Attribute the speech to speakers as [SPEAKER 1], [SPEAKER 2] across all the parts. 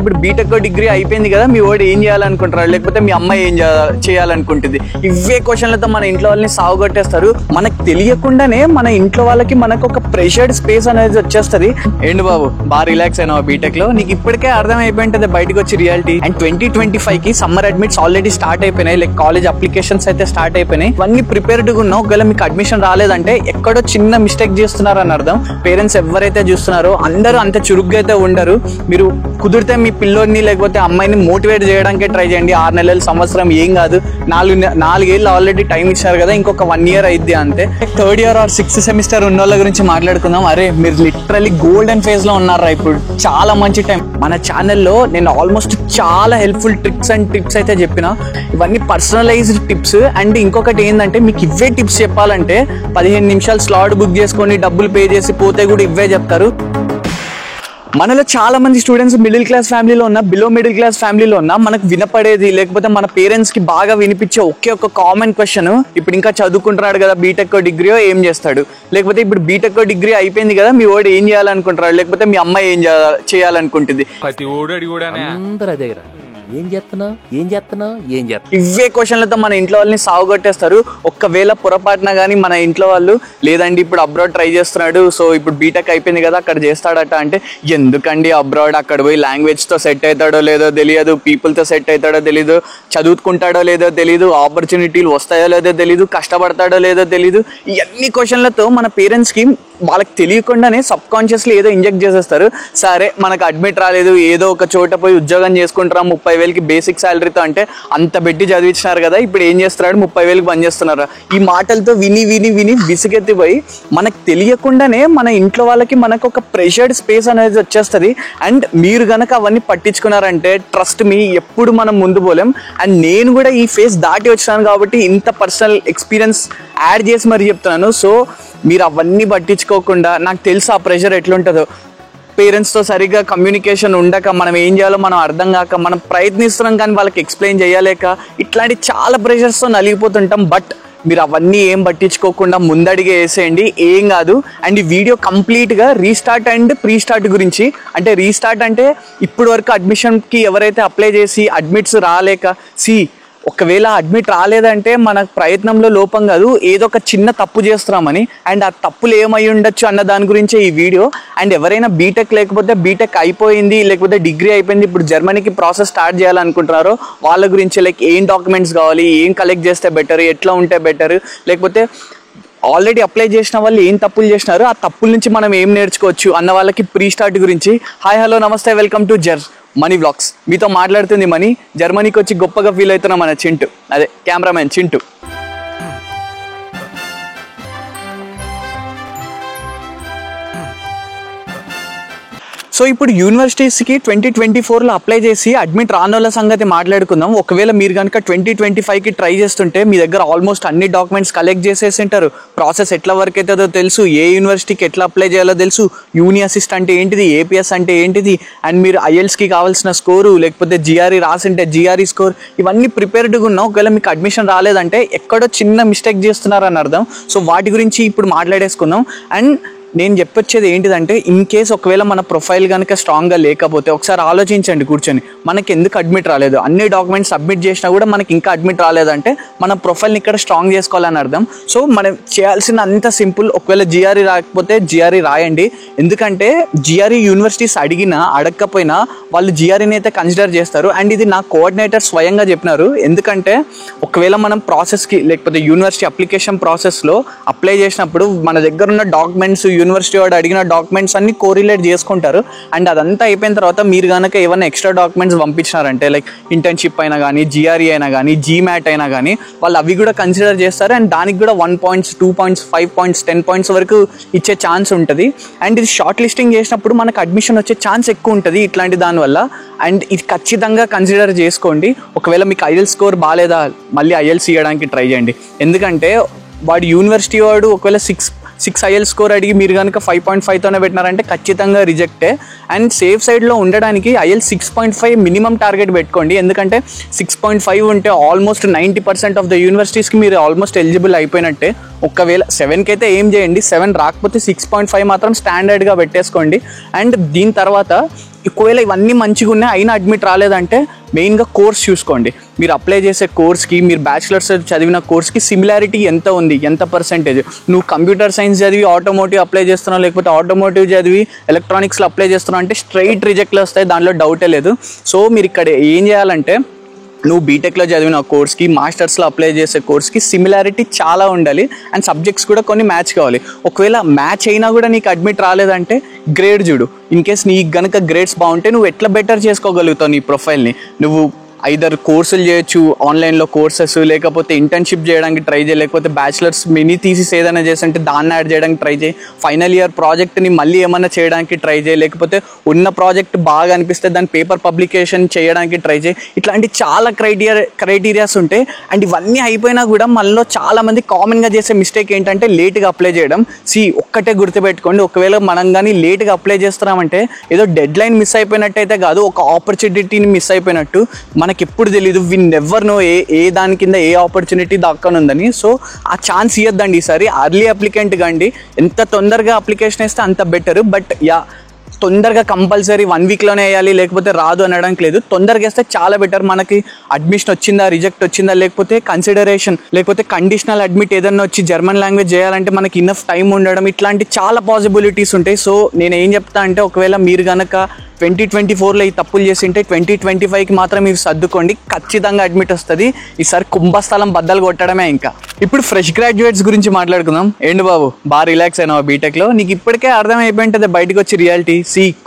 [SPEAKER 1] ఇప్పుడు BTech degree అయిపోయింది కదా, మీ వాడు ఏం చేయాలనుకుంటారు, లేకపోతే మీ అమ్మాయి ఏం చేయాలనుకుంటుంది, ఇవే క్వశ్చన్లతో మన ఇంట్లో వాళ్ళని సాగుగొట్టేస్తారు. మనకు తెలియకుండానే మన ఇంట్లో వాళ్ళకి మనకు ఒక ప్రెషర్డ్ స్పేస్ అనేది వచ్చేస్తుంది. ఏంటి బాబు బాగా రిలాక్స్ అయినావు బీటెక్ లో, నీకు ఇప్పటికే అర్థం అయిపోయింటుంది బయటకు వచ్చి రియాలిటీ. అండ్ 2025 కి సమ్మర్ అడ్మిట్స్ ఆల్రెడీ స్టార్ట్ అయిపోయినాయి, లైక్ కాలేజ్ అప్లికేషన్స్ అయితే స్టార్ట్ అయిపోయినాయి. ఇవన్నీ ప్రిపేర్డ్గా ఉన్నావు. ఒకవేళ మీకు అడ్మిషన్ రాలేదంటే ఎక్కడో చిన్న మిస్టేక్ చేస్తున్నారు అని అర్థం. పేరెంట్స్ ఎవరైతే చూస్తున్నారో అందరూ అంత చురుగ్గా అయితే ఉండరు. మీరు కుదిరితే మీ పిల్లోడిని లేకపోతే అమ్మాయిని మోటివేట్ చేయడానికే ట్రై చేయండి. 6 నెలలు సంవత్సరం ఏం కాదు, 4 ఏళ్ళు ఆల్రెడీ టైం ఇచ్చారు కదా, ఇంకొక 1 year అయిద్ది అంతే. 3rd year are 6th semester ఉన్న వాళ్ళ గురించి మాట్లాడుకుందాం. అరే మీరు లిటరలీ గోల్డెన్ ఫేజ్ లో ఉన్నారా ఇప్పుడు, చాలా మంచి టైం. మన ఛానల్లో నేను ఆల్మోస్ట్ చాలా హెల్ప్ఫుల్ ట్రిక్స్ అండ్ టిప్స్ అయితే చెప్పిన. ఇవన్నీ పర్సనలైజ్డ్ టిప్స్. అండ్ ఇంకొకటి ఏంటంటే మీకు ఇవే టిప్స్ చెప్పాలంటే 15 నిమిషాలు స్లాట్ బుక్ చేసుకొని డబ్బులు పే చేసి పోతే కూడా ఇవే చెప్తారు. మనలో చాలా మంది స్టూడెంట్స్ మిడిల్ క్లాస్ ఫ్యామిలీలో ఉన్న, బిలో మిడిల్ క్లాస్ ఫ్యామిలీలో ఉన్న, మనకు వినపడేది లేకపోతే మన పేరెంట్స్ కి బాగా వినిపించే ఒకే ఒక కామన్ క్వశ్చన్, ఇప్పుడు ఇంకా చదువుకుంటున్నాడు కదా బీటెక్ డిగ్రీయో ఏం చేస్తాడు, లేకపోతే ఇప్పుడు బీటెక్ డిగ్రీ అయిపోయింది కదా మీ వాడు ఏం చేయాలనుకుంటాడు, లేకపోతే మీ అమ్మాయి ఏం చేయాలనుకుంటుంది.
[SPEAKER 2] ఏం చేస్తున్నావు
[SPEAKER 1] ఇవే క్వశ్చన్లతో మన ఇంట్లో వాళ్ళని సాగుగొట్టేస్తారు. ఒక్కవేళ పొరపాటున కానీ మన ఇంట్లో వాళ్ళు లేదండి ఇప్పుడు అబ్రాడ్ ట్రై చేస్తున్నాడు, సో ఇప్పుడు బీటెక్ అయిపోయింది కదా అక్కడ చేస్తాడట అంటే, ఎందుకండి అబ్రాడ్, అక్కడ పోయి లాంగ్వేజ్తో సెట్ అవుతాడో లేదో తెలియదు, పీపుల్తో సెట్ అవుతాడో తెలీదు, చదువుకుంటాడో లేదో తెలీదు, ఆపర్చునిటీలు వస్తాయో లేదో తెలీదు, కష్టపడతాడో లేదో తెలీదు. ఇవన్నీ క్వశ్చన్లతో మన పేరెంట్స్కి వాళ్ళకి తెలియకుండానే సబ్ కాన్షియస్లీ ఏదో ఇంజెక్ట్ చేసేస్తారు. సరే మనకు అడ్మిట్ రాలేదు, ఏదో ఒక చోట పోయి ఉద్యోగం చేసుకుంటారా 30,000కి బేసిక్ శాలరీతో అంటే, అంత పెట్టి చదివించినారు కదా ఇప్పుడు ఏం చేస్తున్నాడు 30,000కి పని చేస్తున్నారా. ఈ మాటలతో విని విని విని విసుగెత్తిపోయి మనకు తెలియకుండానే మన ఇంట్లో వాళ్ళకి మనకు ఒక ప్రెషర్డ్ స్పేస్ అనేది వచ్చేస్తుంది. అండ్ మీరు కనుక అవన్నీ పట్టించుకున్నారంటే ట్రస్ట్ మీ ఎప్పుడు మనం ముందు పోలేం. అండ్ నేను కూడా ఈ ఫేస్ దాటి వచ్చినాను కాబట్టి ఇంత పర్సనల్ ఎక్స్పీరియన్స్ యాడ్ చేసి మరి చెప్తున్నాను. సో మీరు అవన్నీ పట్టించుకోకుండా, నాకు తెలుసు ఆ ప్రెషర్ ఎట్లుంటుందో, పేరెంట్స్తో సరిగ్గా కమ్యూనికేషన్ ఉండక, మనం ఏం చేయాలో మనం అర్థం కాక, మనం ప్రయత్నిస్తున్నాం కానీ వాళ్ళకి ఎక్స్ప్లెయిన్ చేయలేక, ఇట్లాంటి చాలా ప్రెషర్స్తో నలిగిపోతుంటాం. బట్ మీరు అవన్నీ ఏం పట్టించుకోకుండా ముందడిగే వేసేయండి, ఏం కాదు. అండ్ ఈ వీడియో కంప్లీట్గా రీస్టార్ట్ అండ్ ప్రీ స్టార్ట్ గురించి. అంటే రీస్టార్ట్ అంటే ఇప్పటి వరకు అడ్మిషన్కి ఎవరైతే అప్లై చేసి అడ్మిట్స్ రాలేక, ఒకవేళ అడ్మిట్ రాలేదంటే మన ప్రయత్నంలో లోపం కాదు, ఏదో ఒక చిన్న తప్పు చేస్తున్నామని. అండ్ ఆ తప్పులు ఏమై ఉండొచ్చు అన్న దాని గురించే ఈ వీడియో. అండ్ ఎవరైనా బీటెక్ లేకపోతే బీటెక్ అయిపోయింది లేకపోతే డిగ్రీ అయిపోయింది ఇప్పుడు జర్మనీకి ప్రాసెస్ స్టార్ట్ చేయాలనుకుంటున్నారో వాళ్ళ గురించి, లైక్ ఏం డాక్యుమెంట్స్ కావాలి, ఏం కలెక్ట్ చేస్తే బెటర్, ఎట్లా ఉంటే బెటర్, లేకపోతే ఆల్రెడీ అప్లై చేసిన వాళ్ళు ఏం తప్పులు చేసినారు, ఆ తప్పుల నుంచి మనం ఏం నేర్చుకోవచ్చు అన్న వాళ్ళకి ప్రీ స్టార్ట్ గురించి. హాయ్ హలో నమస్తే, వెల్కమ్ టు మనీ వ్లాగ్స్. మీతో మాట్లాడుతుంది మనీ. జర్మనీకి వచ్చి గొప్పగా ఫీల్ అవుతున్నా మన చింటూ, అదే కెమెరామెన్ చింటూ. సో ఇప్పుడు యూనివర్సిటీస్కి 2024లో అప్లై చేసి అడ్మిట్ రానోళ్ళ సంగతి మాట్లాడుకుందాం. ఒకవేళ మీరు కనుక 2025కి ట్రై చేస్తుంటే మీ దగ్గర ఆల్మోస్ట్ అన్ని డాక్యుమెంట్స్ కలెక్ట్ చేసేసి ఉంటారు. ప్రాసెస్ ఎట్లా వర్క్ అవుతుందో తెలుసు, ఏ యూనివర్సిటీకి ఎట్లా అప్లై చేయాలో తెలుసు, యూని అసిస్ట్ అంటే ఏంటిది, ఏపీఎస్ అంటే ఏంటిది, అండ్ మీరు ఐఎల్స్కి కావాల్సిన స్కోరు, లేకపోతే జిఆర్ఈ రాసింటే జిఆర్ఈ స్కోర్, ఇవన్నీ ప్రిపేర్డ్గా ఉన్నాం. ఒకవేళ మీకు అడ్మిషన్ రాలేదంటే ఎక్కడో చిన్న మిస్టేక్ చేస్తున్నారని అర్థం. సో వాటి గురించి ఇప్పుడు మాట్లాడేసుకుందాం. అండ్ నేను చెప్పొచ్చేది ఏంటిదంటే, ఇన్ కేస్ ఒకవేళ మన ప్రొఫైల్ కనుక స్ట్రాంగ్గా లేకపోతే ఒకసారి ఆలోచించండి కూర్చొని, మనకి ఎందుకు అడ్మిట్ రాలేదు, అన్ని డాక్యుమెంట్స్ సబ్మిట్ చేసినా కూడా మనకి ఇంకా అడ్మిట్ రాలేదంటే మన ప్రొఫైల్ని ఇక్కడ స్ట్రాంగ్ చేసుకోవాలని అర్థం. సో మనం చేయాల్సిన అంత సింపుల్, ఒకవేళ జిఆర్ఈ రాకపోతే జిఆర్ఈ రాయండి. ఎందుకంటే జిఆర్ఈ యూనివర్సిటీస్ అడిగినా అడగకపోయినా వాళ్ళు జిఆర్ఈని అయితే కన్సిడర్ చేస్తారు. అండ్ ఇది నా కోఆర్డినేటర్ స్వయంగా చెప్పినారు. ఎందుకంటే ఒకవేళ మనం ప్రాసెస్కి లేకపోతే యూనివర్సిటీ అప్లికేషన్ ప్రాసెస్లో అప్లై చేసినప్పుడు మన దగ్గర ఉన్న డాక్యుమెంట్స్, యూనివర్సిటీ వాడు అడిగిన డాక్యుమెంట్స్ అన్ని కోరిలేట్ చేసుకుంటారు. అండ్ అదంతా అయిపోయిన తర్వాత మీరు కనుక ఏమైనా ఎక్స్ట్రా డాక్యుమెంట్స్ పంపించినారంటే, లైక్ ఇంటర్న్షిప్ అయినా కానీ, జిఆర్ఈ అయినా కానీ, జీమ్యాట్ అయినా కానీ, వాళ్ళు అవి కూడా కన్సిడర్ చేస్తారు. అండ్ దానికి కూడా 1 points, 2 points, 5 points, 10 points వరకు ఇచ్చే ఛాన్స్ ఉంటుంది. అండ్ ఇది షార్ట్ లిస్టింగ్ చేసినప్పుడు మనకు అడ్మిషన్ వచ్చే ఛాన్స్ ఎక్కువ ఉంటుంది ఇట్లాంటి దానివల్ల. అండ్ ఇది ఖచ్చితంగా కన్సిడర్ చేసుకోండి. ఒకవేళ మీకు ఐఎల్స్ స్కోర్ బాగాలేదా, మళ్ళీ ఐఎల్స్ ఇవ్వడానికి ట్రై చేయండి. ఎందుకంటే వాడు యూనివర్సిటీ వాడు ఒకవేళ 6 IELTS స్కోర్ అడిగి మీరు కనుక 5.5తోనే పెట్టినారంటే ఖచ్చితంగా రిజెక్టే. అండ్ సేఫ్ సైడ్లో ఉండడానికి IELTS 6.5 మినిమం టార్గెట్ పెట్టుకోండి. ఎందుకంటే 6.5 ఉంటే ఆల్మోస్ట్ 90% ఆఫ్ ద యూనివర్సిటీస్కి మీరు ఆల్మోస్ట్ ఎలిజిబుల్ అయిపోయినట్టే. ఒకవేళ 7కి అయితే ఏం చేయండి, 7 రాకపోతే 6.5 మాత్రం స్టాండర్డ్గా పెట్టేసుకోండి. అండ్ దీని తర్వాత ఒకవేళ ఇవన్నీ మంచిగా ఉన్నాయి అయినా అడ్మిట్ రాలేదంటే మెయిన్గా కోర్స్ చూసుకోండి. మీరు అప్లై చేసే కోర్స్కి, మీరు బ్యాచిలర్స్ చదివిన కోర్స్కి సిమిలారిటీ ఎంత ఉంది, ఎంత పర్సెంటేజ్. నువ్వు కంప్యూటర్ సైన్స్ చదివి ఆటోమోటివ్ అప్లై చేస్తున్నావు, లేకపోతే ఆటోమోటివ్ చదివి ఎలక్ట్రానిక్స్లో అప్లై చేస్తున్నావు అంటే స్ట్రైట్ రిజెక్ట్లు వస్తాయి, దానిలో డౌటే లేదు. సో మీరు ఇక్కడ ఏం చేయాలంటే నువ్వు బీటెక్లో చదివిన కోర్స్కి, మాస్టర్స్లో అప్లై చేసే కోర్స్కి సిమిలారిటీ చాలా ఉండాలి. అండ్ సబ్జెక్ట్స్ కూడా కొన్ని మ్యాచ్ కావాలి. ఒకవేళ మ్యాచ్ అయినా కూడా నీకు అడ్మిట్ రాలేదంటే గ్రేడ్ చూడు. ఇన్ కేస్ నీకు కనుక గ్రేడ్స్ బాగుంటే నువ్వు ఎట్లా బెటర్ చేసుకోగలుగుతావు నీ ప్రొఫైల్ని. నువ్వు ఐదర్ కోర్సులు చేయొచ్చు, ఆన్లైన్లో కోర్సెస్, లేకపోతే ఇంటర్న్షిప్ చేయడానికి ట్రై చేయి, లేకపోతే బ్యాచిలర్స్ మినీ థీసిస్ ఏదైనా చేస్తుంటే దాన్ని యాడ్ చేయడానికి ట్రై చేయి, ఫైనల్ ఇయర్ ప్రాజెక్ట్ని మళ్ళీ ఏమన్నా చేయడానికి ట్రై చేయి, లేకపోతే ఉన్న ప్రాజెక్ట్ బాగా అనిపిస్తే దాని పేపర్ పబ్లికేషన్ చేయడానికి ట్రై చేయి. ఇట్లాంటి చాలా క్రైటీరియాస్ ఉంటాయి. అండ్ ఇవన్నీ అయిపోయినా కూడా మనలో చాలామంది కామన్గా చేసే మిస్టేక్ ఏంటంటే లేట్గా అప్లై చేయడం. ఒక్కటే గుర్తుపెట్టుకోండి, ఒకవేళ మనం కానీ లేట్గా అప్లై చేస్తున్నామంటే ఏదో డెడ్ లైన్ మిస్ అయిపోయినట్టయితే కాదు, ఒక ఆపర్చునిటీని మిస్ అయిపోయినట్టు. మనకి ఎప్పుడు తెలియదు, వి నెవర్ నో ఏ దాని కింద ఏ ఆపర్చునిటీ దక్కనుందని. సో ఆ ఛాన్స్ ఇవ్వద్దండి ఈసారి. అర్లీ అప్లికెంట్ కండి, ఎంత తొందరగా అప్లికేషన్ వేస్తే అంత బెటర్. బట్ తొందరగా కంపల్సరీ 1 వీక్లోనే వేయాలి లేకపోతే రాదు అనడానికి లేదు. తొందరగా వేస్తే చాలా బెటర్. మనకి అడ్మిషన్ వచ్చిందా, రిజెక్ట్ వచ్చిందా, లేకపోతే కన్సిడరేషన్, లేకపోతే కండిషనల్ అడ్మిట్ ఏదన్నా వచ్చి జర్మన్ లాంగ్వేజ్ చేయాలంటే మనకి ఇనఫ్ టైం ఉండడం, ఇట్లాంటి చాలా పాసిబిలిటీస్ ఉంటాయి. సో నేను ఏం చెప్తా అంటే ఒకవేళ మీరు కనుక 2024లో ఈ తప్పులు చేసింటే 2025కి మాత్రం ఇవి సర్దుకోండి, ఖచ్చితంగా అడ్మిట్ వస్తుంది. ఈసారి కుంభస్థలం బద్దలు కొట్టడమే. ఇంకా ఇప్పుడు ఫ్రెష్ గ్రాడ్యుయేట్స్ గురించి మాట్లాడుకుందాం. ఏంటి బాబు బాగా రిలాక్స్ అయినావా బీటెక్లో? నీకు ఇప్పటికే అర్థమైపోయింటుంది బయటకు వచ్చి రియాలిటీ.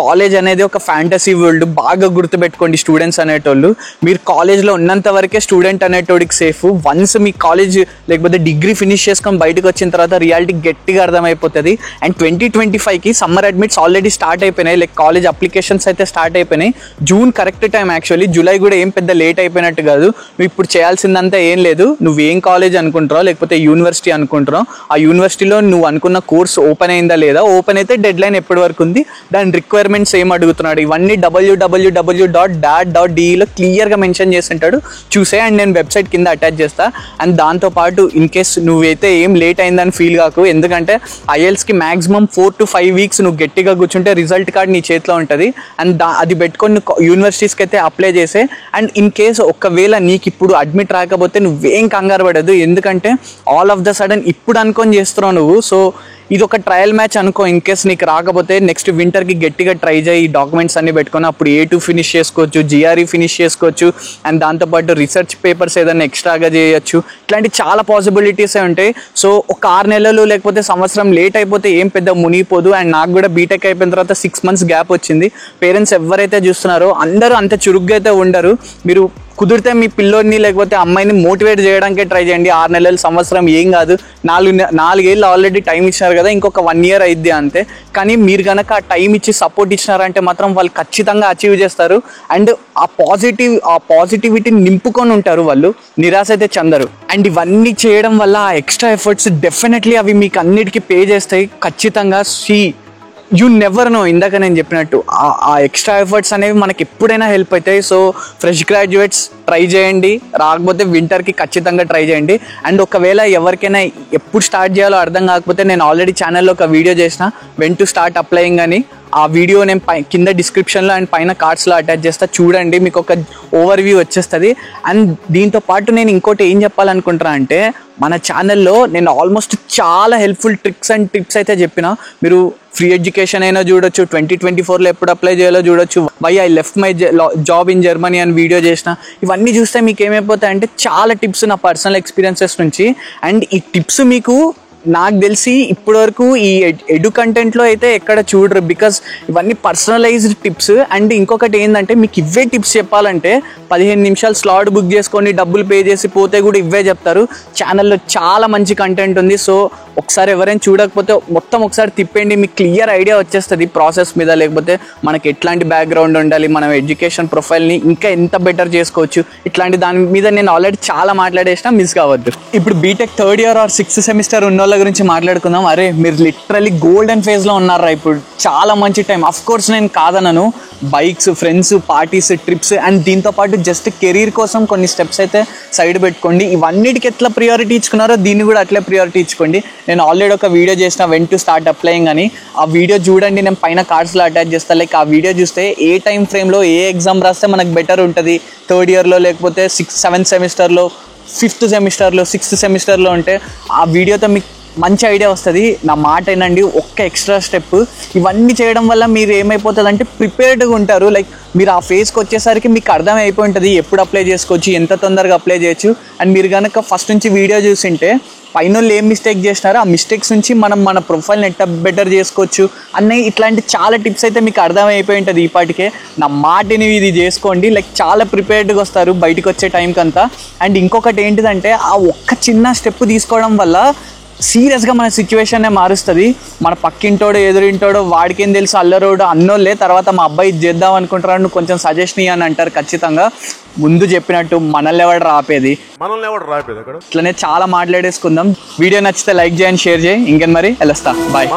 [SPEAKER 1] కాలేజ్ అనేది ఒక ఫ్యాంటసీ వరల్డ్. బాగా గుర్తుపెట్టుకోండి స్టూడెంట్స్ అనేటోళ్ళు, మీరు కాలేజ్లో ఉన్నంత వరకే స్టూడెంట్ అనేటోడికి సేఫ్. వన్స్ మీ కాలేజ్ లేకపోతే డిగ్రీ ఫినిష్ చేసుకొని బయటకు వచ్చిన తర్వాత రియాలిటీ గట్టిగా అర్థమైపోతుంది. అండ్ 2025కి సమ్మర్ అడ్మిట్స్ ఆల్రెడీ స్టార్ట్ అయిపోయినాయి. లైక్ కాలేజ్ అప్లికేషన్స్ అయితే స్టార్ట్ అయిపోయినాయి. June correct time actually. July కూడా ఏం పెద్ద లేట్ అయిపోయినట్టు కాదు. నువ్వు ఇప్పుడు చేయాల్సిందంతా ఏం లేదు. నువ్వు ఏం కాలేజ్ అనుకుంటారో లేకపోతే యూనివర్సిటీ అనుకుంటున్నావు, ఆ యూనివర్సిటీలో నువ్వు అనుకున్న కోర్స్ ఓపెన్ అయిందా లేదా, ఓపెన్ అయితే డెడ్ లైన్ ఎప్పటి వరకు ఉంది, దాని రిక్వైర్మెంట్స్ ఏం అడుగుతున్నాడు, ఇవన్నీ www.dat.de క్లియర్గా మెన్షన్ చేసి ఉంటాడు, చూసే. అండ్ నేను వెబ్సైట్ కింద అటాచ్ చేస్తా. అండ్ దాంతోపాటు ఇన్ కేస్ నువ్వైతే ఏం లేట్ అయిందని ఫీల్ కాకు, ఎందుకంటే IELTSకి మ్యాక్సిమం 4 to 5 weeks నువ్వు గట్టిగా కూర్చుంటే రిజల్ట్ కార్డ్ నీ చేతిలో ఉంటుంది. అండ్ అది పెట్టుకొని యూనివర్సిటీస్కి అయితే అప్లై చేసే. అండ్ ఇన్ కేస్ ఒకవేళ నీకు ఇప్పుడు అడ్మిట్ రాకపోతే నువ్వేం కంగారు పడదు, ఎందుకంటే ఆల్ ఆఫ్ ద సడన్ ఇప్పుడు అనుకొని చేస్తున్నావు నువ్వు. సో ఇది ఒక ట్రయల్ మ్యాచ్ అనుకో. ఇన్ కేస్ నీకు రాకపోతే నెక్స్ట్ వింటర్కి గట్టిగా ట్రై చేయి, డాక్యుమెంట్స్ అన్ని పెట్టుకొని అప్పుడు A2 ఫినిష్ చేసుకోవచ్చు, GRE ఫినిష్ చేసుకోవచ్చు. అండ్ దాంతోపాటు రీసెర్చ్ పేపర్స్ ఏదైనా ఎక్స్ట్రాగా చేయొచ్చు. ఇట్లాంటి చాలా పాసిబిలిటీసే ఉంటాయి. సో ఒక 6 నెలలు లేకపోతే సంవత్సరం లేట్ అయిపోతే ఏం పెద్ద మునిగిపోదు. అండ్ నాకు కూడా బీటెక్ అయిపోయిన తర్వాత 6 months గ్యాప్ వచ్చింది. పేరెంట్స్ ఎవరైతే చూస్తున్నారో అందరూ అంత చురుగ్గా అయితే ఉండరు. మీరు కుదిరితే మీ పిల్లోడిని లేకపోతే అమ్మాయిని మోటివేట్ చేయడానికే ట్రై చేయండి. 6 నెలలు, సంవత్సరం ఏం కాదు. 4 ఏళ్ళు ఆల్రెడీ టైం ఇచ్చినారు కదా, ఇంకొక 1 year అయిద్ది అంతే. కానీ మీరు కనుక ఆ టైం ఇచ్చి సపోర్ట్ ఇచ్చినారంటే మాత్రం వాళ్ళు ఖచ్చితంగా అచీవ్ చేస్తారు. అండ్ ఆ పాజిటివిటీని నింపుకొని ఉంటారు వాళ్ళు, నిరాశ అయితే చెందరు. అండ్ ఇవన్నీ చేయడం వల్ల ఆ ఎక్స్ట్రా ఎఫర్ట్స్ డెఫినెట్లీ అవి మీకు అన్నిటికీ పే చేస్తాయి ఖచ్చితంగా. యూ నెవర్ నో, ఇందాక నేను చెప్పినట్టు ఆ ఎక్స్ట్రా ఎఫర్ట్స్ అనేవి మనకి ఎప్పుడైనా హెల్ప్ అవుతాయి. సో ఫ్రెష్ గ్రాడ్యుయేట్స్ ట్రై చేయండి, రాకపోతే వింటర్కి ఖచ్చితంగా ట్రై చేయండి. అండ్ ఒకవేళ ఎవరికైనా ఎప్పుడు స్టార్ట్ చేయాలో అర్థం కాకపోతే నేను ఆల్రెడీ ఛానల్లో ఒక వీడియో చేసిన, వెన్ టు స్టార్ట్ అప్లయింగ్ అని. ఆ వీడియో నేను కింద డిస్క్రిప్షన్లో అండ్ పైన కార్డ్స్లో అటాచ్ చేస్తా, చూడండి, మీకు ఒక ఓవర్ వ్యూ వచ్చేస్తుంది. అండ్ దీంతో పాటు నేను ఇంకోటి ఏం చెప్పాలనుకుంటున్నా అంటే, మన ఛానల్లో నేను ఆల్మోస్ట్ చాలా హెల్ప్ఫుల్ ట్రిక్స్ అండ్ టిప్స్ అయితే చెప్పిన. మీరు ఫ్రీ ఎడ్యుకేషన్ అయినా చూడొచ్చు, 2024లో ఎప్పుడు అప్లై చేయాలో చూడొచ్చు, why I left my job in Germany అని వీడియో చేసిన. ఇవన్నీ చూస్తే మీకు ఏమైపోతాయంటే చాలా టిప్స్ నా పర్సనల్ ఎక్స్పీరియన్సెస్ నుంచి. అండ్ ఈ టిప్స్ మీకు నాకు తెలిసి ఇప్పటివరకు ఈ ఎడు కంటెంట్లో అయితే ఎక్కడ చూడరు, బికాస్ ఇవన్నీ పర్సనలైజ్డ్ టిప్స్. అండ్ ఇంకొకటి ఏంటంటే, మీకు ఇవే టిప్స్ చెప్పాలంటే 15 నిమిషాలు స్లాట్ బుక్ చేసుకొని డబ్బులు పే చేసి పోతే కూడా ఇవే చెప్తారు. ఛానల్లో చాలా మంచి కంటెంట్ ఉంది. సో ఒకసారి ఎవరైనా చూడకపోతే మొత్తం ఒకసారి తిప్పండి, మీకు క్లియర్ ఐడియా వచ్చేస్తుంది ప్రాసెస్ మీద, లేకపోతే మనకి ఎట్లాంటి బ్యాక్గ్రౌండ్ ఉండాలి, మనం ఎడ్యుకేషన్ ప్రొఫైల్ని ఇంకా ఎంత బెటర్ చేసుకోవచ్చు, ఇట్లాంటి దాని మీద నేను ఆల్రెడీ చాలా మాట్లాడేసిన, మిస్ కావద్దు. ఇప్పుడు BTech 3rd year or 6th semester ఉన్న వాళ్ళ గురించి మాట్లాడుకుందాం. అరే మీరు లిటరల్లీ గోల్డెన్ ఫేజ్లో ఉన్నారా ఇప్పుడు, చాలా మంచి టైం. అఫ్ కోర్స్ నేను కాదనను, bikes, friends, parties, trips and దీంతోపాటు జస్ట్ కెరీర్ కోసం కొన్ని స్టెప్స్ అయితే సైడ్ పెట్టుకోండి. ఇవన్నిటికి ఎట్లా ప్రియారిటీ ఇచ్చుకున్నారో దీన్ని కూడా అట్లే ప్రియారిటీ ఇచ్చుకోండి. నేను ఆల్రెడీ ఒక వీడియో చేసిన వెన్ టు స్టార్ట్ అప్లయింగ్ అని, ఆ వీడియో చూడండి, నేను పైన కార్డ్స్లో అటాచ్ చేస్తాను. లైక్ ఆ వీడియో చూస్తే ఏ టైం ఫ్రేమ్లో ఏ ఎగ్జామ్ రాస్తే మనకు బెటర్ ఉంటుంది, థర్డ్ ఇయర్లో లేకపోతే 7th సెమిస్టర్లో, 5th సెమిస్టర్లో, 6th సెమిస్టర్లో ఉంటే ఆ వీడియోతో మీకు మంచి ఐడియా వస్తుంది. నా మాట ఏంటండి, ఒక్క ఎక్స్ట్రా స్టెప్ ఇవన్నీ చేయడం వల్ల మీరు ఏమైపోతుంది అంటే ప్రిపేర్డ్గా ఉంటారు. లైక్ మీరు ఆ ఫేజ్కి వచ్చేసరికి మీకు అర్థం అయిపోయి ఉంటుంది ఎప్పుడు అప్లై చేసుకోవచ్చు, ఎంత తొందరగా అప్లై చేయొచ్చు. అండ్ మీరు కనుక ఫస్ట్ నుంచి వీడియో చూసింటే పైన వాళ్ళు ఏం మిస్టేక్ చేసినారో ఆ మిస్టేక్స్ నుంచి మనం మన ప్రొఫైల్ని ఎట్లా బెటర్ చేసుకోవచ్చు అనే ఇట్లాంటి చాలా టిప్స్ అయితే మీకు అర్థం అయిపోయి ఉంటుంది ఈపాటికే. నా మాటని ఇది చేసుకోండి, లైక్ చాలా ప్రిపేర్డ్గా వస్తారు బయటకు వచ్చే టైంకి అంతా. అండ్ ఇంకొకటి ఏంటిదంటే ఆ ఒక్క చిన్న స్టెప్ తీసుకోవడం వల్ల సీరియస్గా మన సిచ్యువేషన్నే మారుస్తుంది. మన పక్కింటోడో ఎదురింటోడో వాడికేం తెలుసు, అల్లరోడు అన్నోళ్ళే తర్వాత మా అబ్బాయి ఇది చేద్దాం అనుకుంటారు, నువ్వు కొంచెం సజెషన్ ఇవ్వని అంటారు. ఖచ్చితంగా ముందు చెప్పినట్టు మనల్ని ఎవడు రాపేది, ఇట్లనే చాలా మాట్లాడేసుకుందాం. వీడియో నచ్చితే లైక్ చేయండి, షేర్ చేయి. ఇంకేం మరి వెళ్ళొస్తా, బాయ్.